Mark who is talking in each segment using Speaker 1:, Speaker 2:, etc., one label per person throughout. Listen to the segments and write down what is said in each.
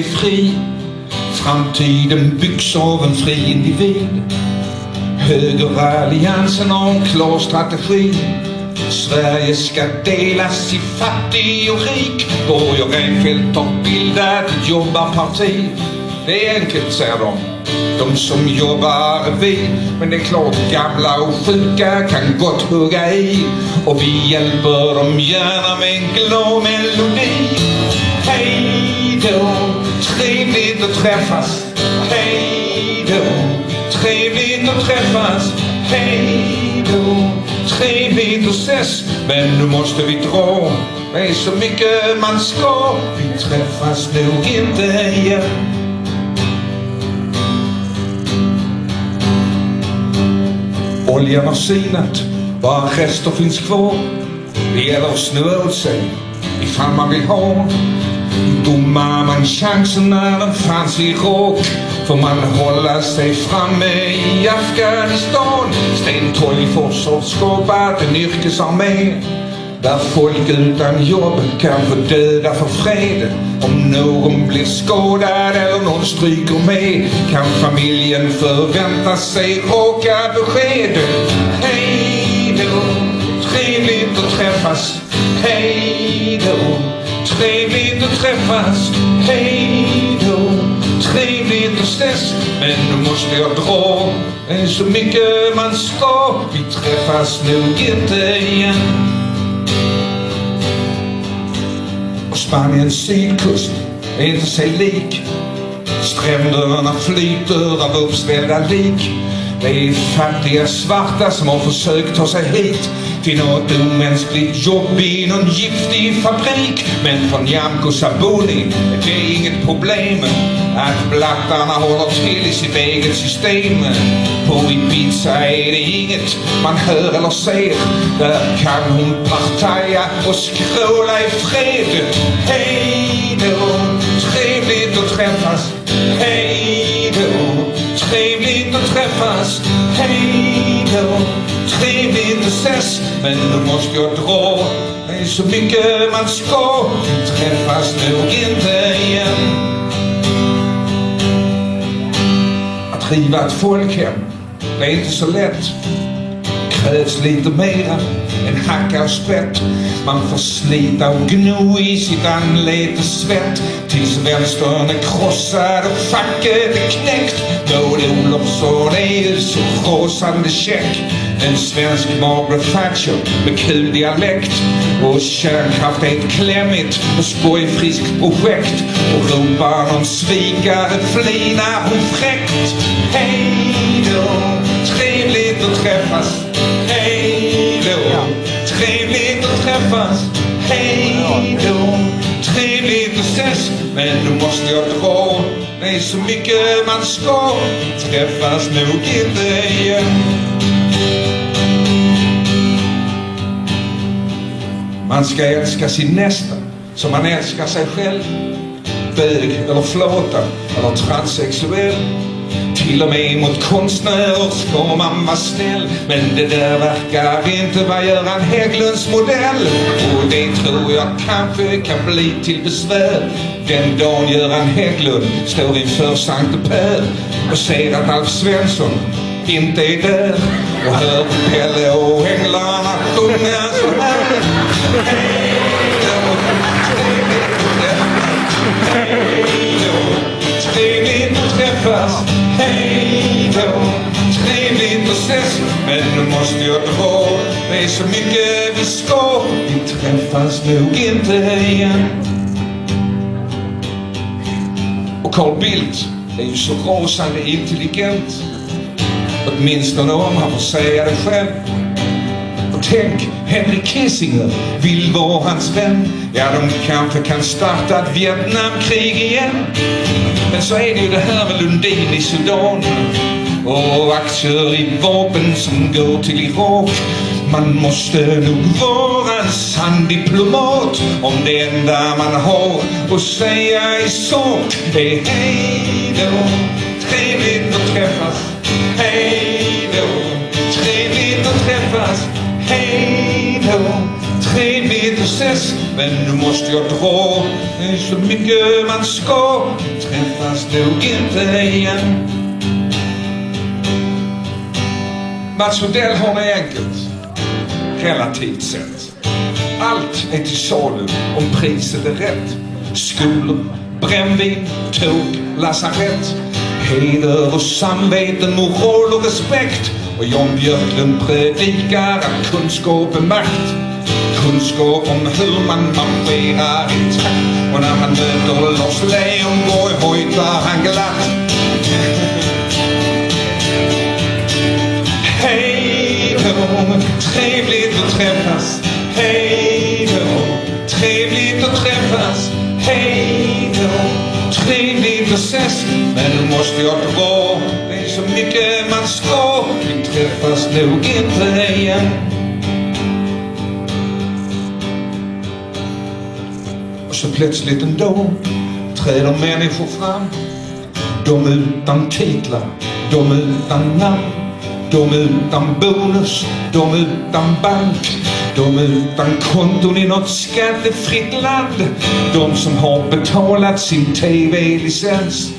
Speaker 1: Fri. Framtiden byggs av en fri individ. Högeralliansen har en klar strategi. Sverige ska delas i fattig och rik. Borg och Reinfeldt har bildat ett jobbarparti. Det är enkelt, säger de som jobbar är vi. Men det är klart, gamla och sjuka kan gott hugga i. Och vi hjälper dem gärna med en glad melodi. Hej då, trevligt att träffas. Hej då, trevligt att träffas. Hej då, trevligt att ses. Men nu måste vi dra. Det är så mycket man ska. Vi träffas nog inte igen. Oljan har sinat, bara rester finns kvar. Det gäller att snöa åt sig ifall man vill ha. Bommar man chansen när den fanns i Irak. Får man hålla sig framme i Afghanistan. Sten Tolgfors har skapat en yrkesarmé där folk utan jobb kan få döda för fred. Om någon blir skadad eller någon stryker med kan familjen förvänta sig raka besked. Hej då, trevligt att träffas. Hej då, trevligt att träffas. Hej då, trevligt att ses. Men nu måste jag dra. Det är så mycket man ska. Vi träffas nog inte igen. Spaniens sydkust är inte sig lik. Stränderna flyter av uppsvällda lik. Det är fattiga svarta som har försökt ta sig hit till något omänskligt jobb i någon giftig fabrik. Men från Nyamko Sabuni är det inget problem att blattarna håller till i sitt eget system. På Ibiza är det inget man hör eller ser. Där kan hon partaja och skråla i fred. Hej då, trevligt att träffas. Hej då, trevligt att träffas. Hej då, trevligt att ses. Men nu måste jag dra. Det är så mycket man ska. Vi träffas nog inte igen. Att riva ett folkhem, det är inte så lätt. Krävs lite mera än hacka och spett. Man får slita och gno i sitt anletes svett tills vänstern är krossad och facket är knäckt. Maud Olofsson är ju så råsande check. En svensk Margaret Thatcher med kul dialekt. Och kärnkraft är ett klämmigt och skojfriskt projekt. Och ropar någon svikare flinar hon fräckt. Hej då, trevligt att träffas. Hej då, trevligt att träffas. Hej då, trevligt att ses. Men nu måste jag dra. Det är så mycket man ska. Träffas nog inte igen. Man ska älska sin nästa som man älskar sig själv. Bög eller flåta eller transsexuell. Till och med mot konstnärer ska man vara snäll. Men det där verkar inte vara Göran Hägglunds modell. Och det tror jag kanske kan bli till besvär den dagen Göran Hägglund står inför Sankte Per och ser att Alf Svensson inte är där och hör Pelle och änglarna sjunga så här. Hej då, trevligt att träffas. Hej då, trevligt att ses. Men nu måste jag dra. Det är så mycket vi ska. Vi träffas nog inte igen. Och Carl Bildt är ju så rasande intelligent. Åtminstone om han får säga det själv. Och tänk, Henry Kissinger vill vara hans vän. Ja, de kanske kan starta ett Vietnamkrig igen. Men så är det ju det här med Lundin i Sudan och aktier i vapen som går till Irak. Man måste nog vara en sann diplomat om det enda man har att säga i sak är hej då, trevligt att träffas. Hej då, trevligt att träffas. Hej då, trevligt att ses, men nu måste jag dra. Det är så mycket man ska, träffas nog inte igen. Mats Odell har det enkelt, relativt sett. Allt är till salu om priset är rätt. Skolor, brännvin, tåg, lasarett. Heder och samveten, moral och respekt. Och Jan Björklund predikar att kunskap är makt. Kunskap om hur man marscherar i takt. Och när han möter Lars Leijonborg hojtar han glatt. Hej då, trevligt att träffas. Hej då, trevligt att träffas. Hej då, trevligt att ses. Men nu måste jag dra. Det är så mycket man ska. Vi träffas nog inte igen. Och så plötsligt en dag träder människor fram. De utan titlar, de utan namn. De utan bonus, de utan bank. De utan konton i något skattefritt land. De som har betalat sin tv-licens.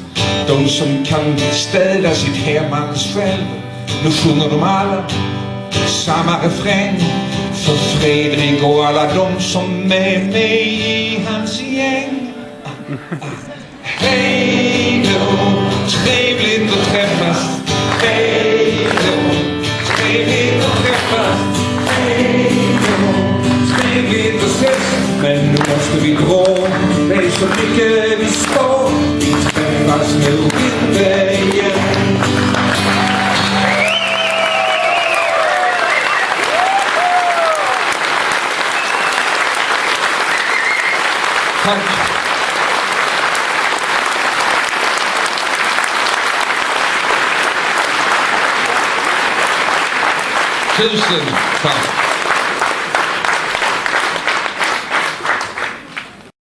Speaker 1: De som kan städa sitt hem alldeles själv. Nu sjunger de alla samma refräng. För Fredrik och alla de som är med i hans gäng. Hej då, trevligt att träffas. Hej då, trevligt att träffas. Hej då, trevligt att ses. Men nu måste vi dra. Det är så mycket vi ska. Vi träffas nog inte igen. Tack. Tusen tack.